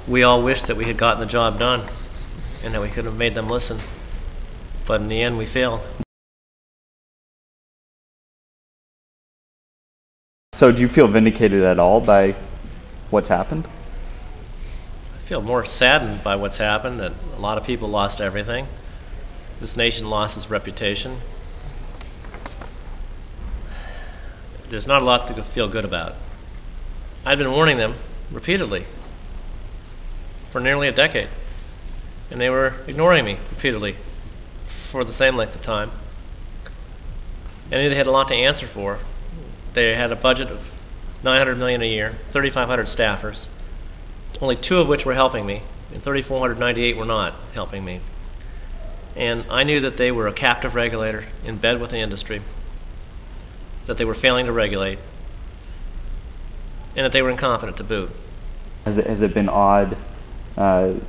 we all wished that we had gotten the job done and that we could have made them listen. But in the end, we failed. So do you feel vindicated at all by what's happened? I feel more saddened by what's happened, that a lot of people lost everything. This nation lost its reputation. There's not a lot to feel good about. I've been warning them repeatedly for nearly a decade, and they were ignoring me repeatedly for the same length of time. I knew they had a lot to answer for. They had a budget of $900 million a year, 3,500 staffers, only 2 of which were helping me, and 3,498 were not helping me. And I knew that they were a captive regulator in bed with the industry, that they were failing to regulate, and that they were incompetent to boot. Has it been odd to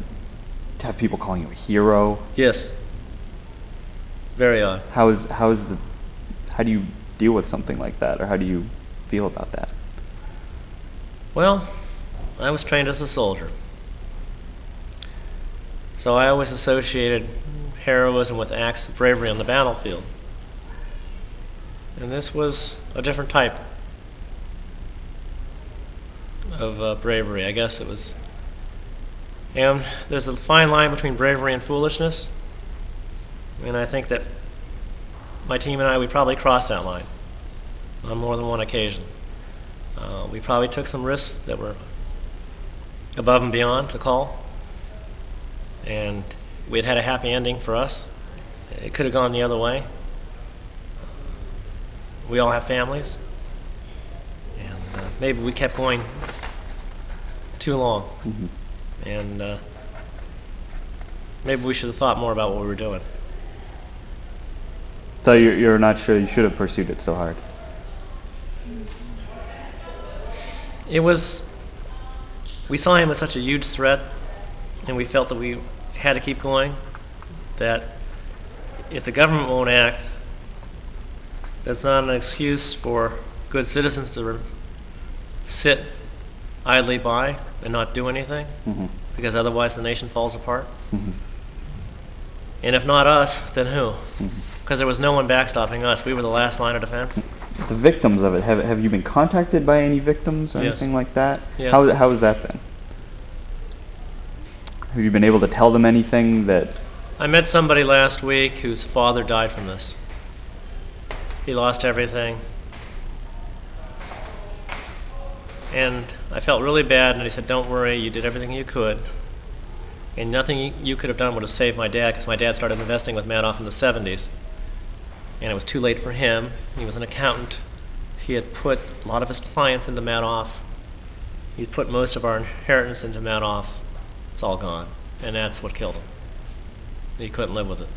have people calling you a hero? Yes. Very odd. How do you deal with something like that, or how do you feel about that? Well, I was trained as a soldier, so I always associated heroism with acts of bravery on the battlefield. And this was a different type of bravery, I guess it was. And there's a fine line between bravery and foolishness, and I think that my team and I, we probably crossed that line on more than one occasion. We probably took some risks that were above and beyond the call, and we had a happy ending for us. It could have gone the other way. We all have families, and maybe we kept going too long, and maybe we should have thought more about what we were doing. So you're not sure you should have pursued it so hard? It was, we saw him as such a huge threat, and we felt that we had to keep going, that if the government won't act, that's not an excuse for good citizens to sit idly by and not do anything, because otherwise the nation falls apart. And if not us, then who? Because there was no one backstopping us. We were the last line of defense. The victims of it, have you been contacted by any victims or anything like that? Yes. How has that been? Have you been able to tell them anything that... I met somebody last week whose father died from this. He lost everything. And I felt really bad, and he said, "Don't worry, you did everything you could. And nothing you could have done would have saved my dad, because my dad started investing with Madoff in the 70s. And it was too late for him. He was an accountant. He had put a lot of his clients into Madoff. He'd put most of our inheritance into Madoff. It's all gone. And that's what killed him. He couldn't live with it."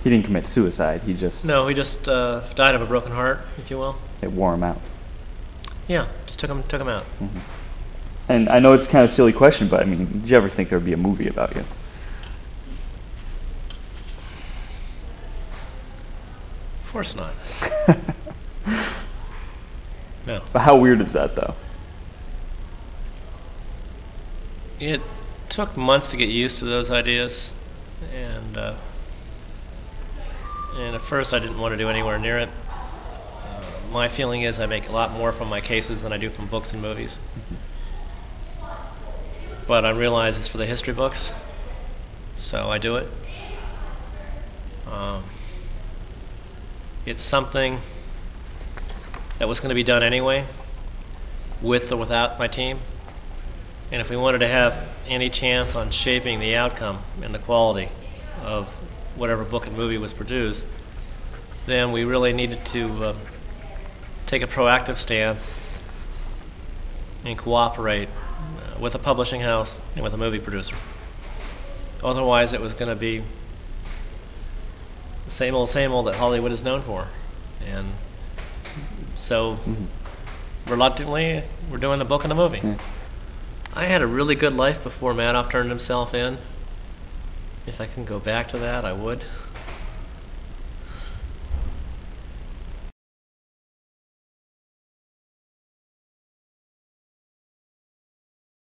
He didn't commit suicide, he just... No, he just died of a broken heart, if you will. It wore him out. Yeah, just took him out. And I know it's kind of a silly question, but I mean, did you ever think there would be a movie about you? Of course not. No. But how weird is that, though? It took months to get used to those ideas, and at first I didn't want to do anywhere near it. My feeling is I make a lot more from my cases than I do from books and movies. But I realize it's for the history books, so I do it. It's something that was going to be done anyway, with or without my team. And if we wanted to have any chance on shaping the outcome and the quality of whatever book and movie was produced, then we really needed to take a proactive stance and cooperate with a publishing house and with a movie producer. Otherwise, it was going to be the same old that Hollywood is known for. And so, reluctantly, we're doing the book and the movie. I had a really good life before Madoff turned himself in. If I can go back to that, I would.